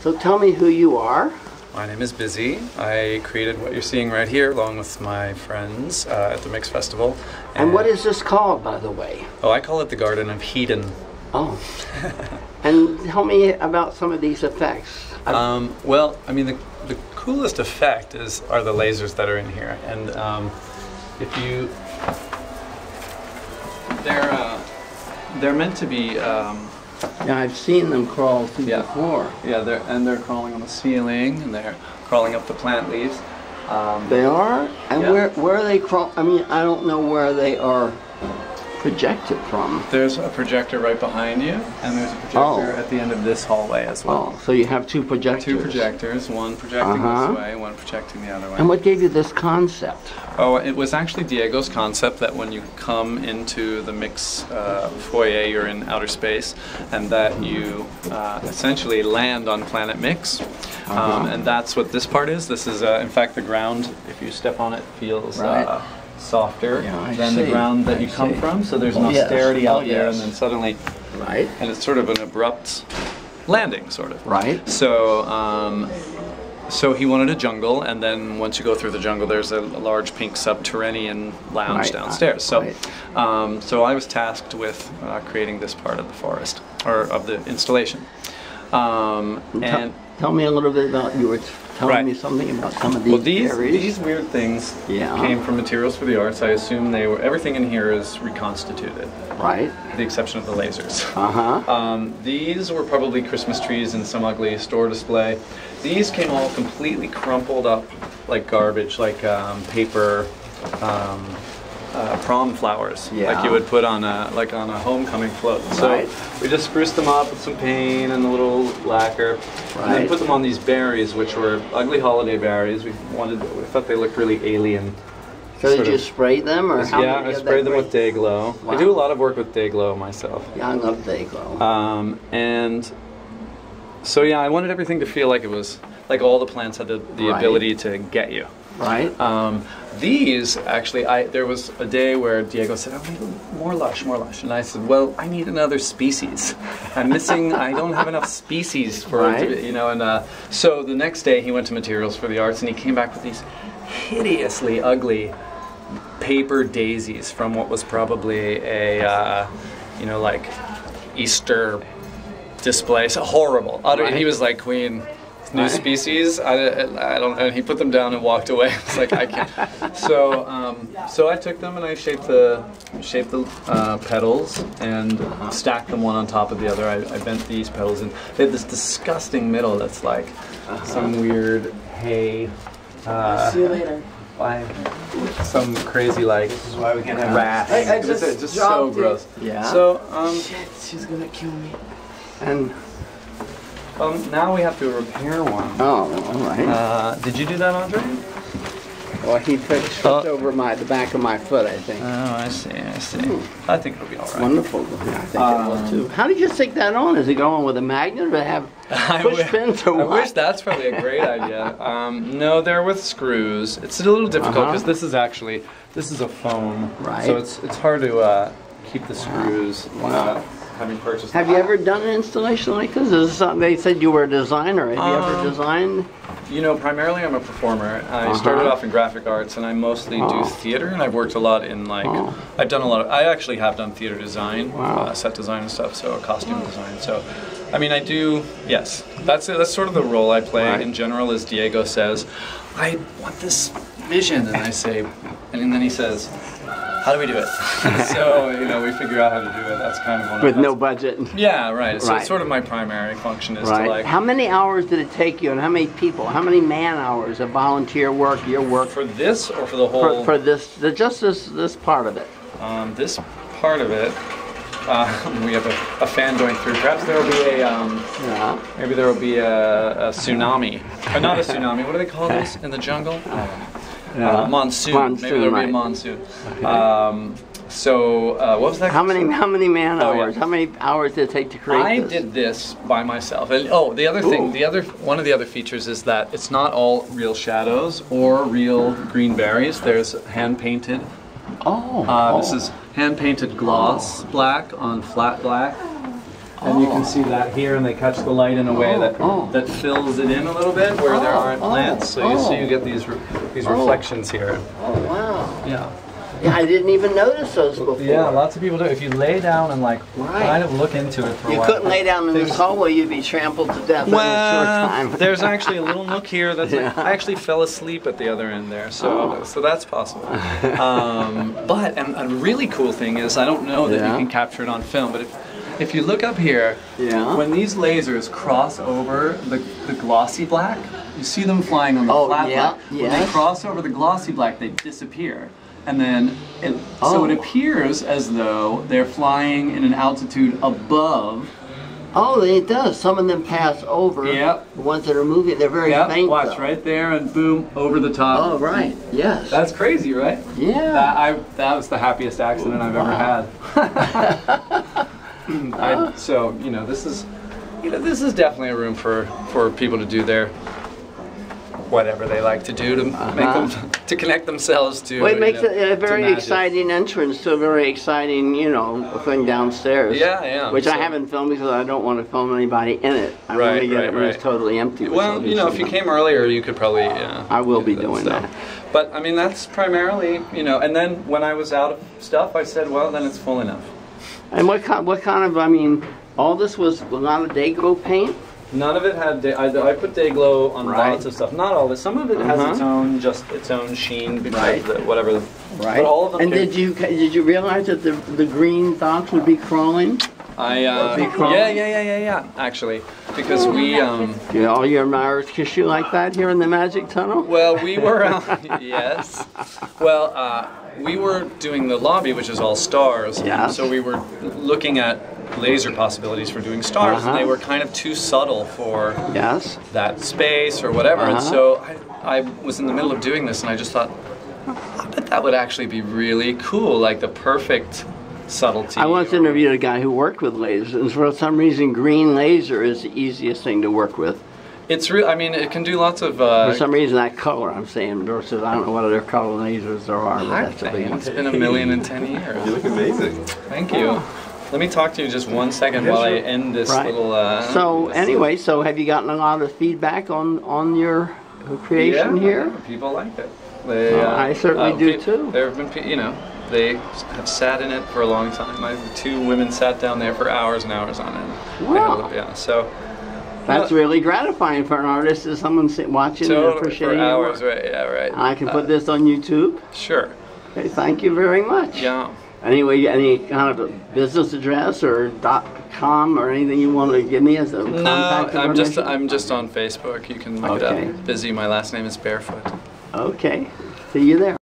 So tell me who you are. My name is Bizzy. I created what you're seeing right here along with my friends at the Mix Festival. And what is this called, by the way? Oh, I call it the Garden of Hedon. Oh. And tell me about some of these effects. Well, I mean, the coolest effect are the lasers that are in here. And if you... They're meant to be... Yeah, I've seen them crawl through the floor. Yeah, they're crawling on the ceiling, and they're crawling up the plant leaves. They are? And where are they crawl? I mean, I don't know where they are projected from. There's a projector right behind you, and there's a projector at the end of this hallway as well. Oh, so you have two projectors. Two projectors, one projecting this way, one projecting the other way. And what gave you this concept? Oh, it was actually Diego's concept that when you come into the Mix foyer, you're in outer space, and that you essentially land on Planet Mix. And that's what this part is. This is, in fact, the ground, if you step on it, feels softer than the ground that you come from. So there's an austerity out there, and then suddenly, and it's sort of an abrupt landing, sort of. Right. So, so he wanted a jungle, and then once you go through the jungle, there's a large pink subterranean lounge downstairs. So, so I was tasked with creating this part of the forest, or of the installation. And tell me a little bit about, you were telling me something about some of these these weird things came from Materials for the Arts. I assume they were, everything in here is reconstituted. Right. With the exception of the lasers. These were probably Christmas trees in some ugly store display. These came all completely crumpled up like garbage, like paper prom flowers, like you would put on a homecoming float. So we just spruced them up with some paint and a little lacquer, and then put them on these berries, which were ugly holiday berries. We thought they looked really alien. So did you spray them, or I sprayed them with day glow. I do a lot of work with day glow myself. Yeah, I love day glow. And so I wanted everything to feel like it was like all the plants had the ability to get you. Right. These actually, there was a day where Diego said, "Oh, more lush, more lush," and I said, "Well, I need another species. I'm missing. I don't have enough species for it to, you know." And so the next day he went to Materials for the Arts, and he came back with these hideously ugly paper daisies from what was probably a, you know, like Easter display. So horrible. And he was like, "Queen, new species." I don't. And he put them down and walked away. It's like, I can't. So so I took them and I shaped the petals and stacked them one on top of the other. I bent these petals, and they had this disgusting middle that's like some weird hay. See you later. Some crazy, like, this is why we can't have rat. I just so gross. Yeah. So shit, she's gonna kill me. And now we have to repair one. oh, all right. Did you do that, Andre? Well, he tripped over the back of my foot, I think. Oh, I see. I see. I think it'll be all right. Wonderful. Yeah, I think it will too. How did you stick that on? Is it going with a magnet, or have push pins, or what? I wish that's probably a great idea. No, they're with screws. It's a little difficult because this is a foam. Right. So it's hard to keep the screws. Having purchased. Have you ever done an installation like this? Is this something, they said you were a designer. Have you ever designed? You know, primarily I'm a performer. I started off in graphic arts, and I mostly do theater, and I've worked a lot in I've done a lot of, I actually have done theater design, set design and stuff, so costume design. So, I mean, I do, yes. That's sort of the role I play in general, as Diego says, I want this vision, and I say, and then he says, how do we do it? So, you know, we figure out how to do it. That's kind of one of with no budget. Yeah, right. So it's sort of my primary function is to like. How many hours did it take you, and how many people? How many man hours of volunteer work? Your work for this, or for the whole? For this, just this part of it. This part of it, we have a fan going through. Perhaps there will be a maybe there will be a tsunami, or not a tsunami. What do they call this in the jungle? Monsoon. Maybe there'll be a monsoon. Okay. So what was that? How many man hours? How many hours did it take to create this? I did this by myself. And the other thing, one of the other features is that it's not all real shadows or real green berries. There's hand painted. This is hand painted gloss black on flat black. And you can see that here, and they catch the light in a way that fills it in a little bit where there aren't plants. So you get these reflections here. Oh, wow. Yeah. Yeah, I didn't even notice those before. Yeah, lots of people do. If you lay down and like kind of look into it for a while. You couldn't lay down in this hallway, you'd be trampled to death in a short time. There's actually a little nook here that's like, I actually fell asleep at the other end there, so that's possible. But a really cool thing is, I don't know that you can capture it on film, but if you look up here, when these lasers cross over the glossy black, you see them flying on the flat black. When they cross over the glossy black, they disappear. And then, so it appears as though they're flying in an altitude above. Oh, it does. Some of them pass over. Yep. The ones that are moving, they're very faint. Watch, right there, and boom, over the top. Oh, right. Yes. That's crazy, right? Yeah. That was the happiest accident I've ever had. So, this is definitely a room for people to do their whatever they like to do to make them to connect themselves to. Well, it makes it a very exciting entrance to a very exciting, thing downstairs. Yeah. Which I haven't filmed because I don't want to film anybody in it. I want to get it when it's totally empty. Well, if you came earlier, you could probably. I will be doing that. But I mean, that's primarily, And then when I was out of stuff, I said, well, then it's full enough. And what kind of? I mean, all this was a lot of day glow paint. None of it had. I put day glow on lots of stuff. Not all of it. Some of it has its own sheen because whatever. Right. But all of them. And did you realize that the green dots would be crawling? Yeah. Actually, because we all your admirers kiss you like that here in the Magic Tunnel. Well, we were yes. Well, we were doing the lobby, which is all stars. Yeah. So we were looking at laser possibilities for doing stars, and they were kind of too subtle for that space or whatever. And so I was in the middle of doing this, and I just thought, I bet that would actually be really cool, like the perfect subtlety. I once interviewed a guy who worked with lasers, and for some reason green laser is the easiest thing to work with. It's real. I mean, it can do lots of. For some reason, that color I'm saying versus I don't know what other color lasers there are. But that's a big one. It's been 1,010 years. You look amazing. Thank you. Let me talk to you just 1 second while I end this little. So anyway, so have you gotten a lot of feedback on your creation here? Yeah, people like it. I certainly do too. There have been, they have sat in it for a long time. My 2 women sat down there for hours and hours on end. Wow. So. That's really gratifying for an artist, is someone watching and appreciating for hours, your work. right? Yeah, right. I can put this on YouTube. Sure. Okay, thank you very much. Yeah. Anyway, any kind of a business address or .com or anything you want to give me as a contact information? I'm just on Facebook. You can look it up. Bizzy. My last name is Barefoot. Okay. See you there.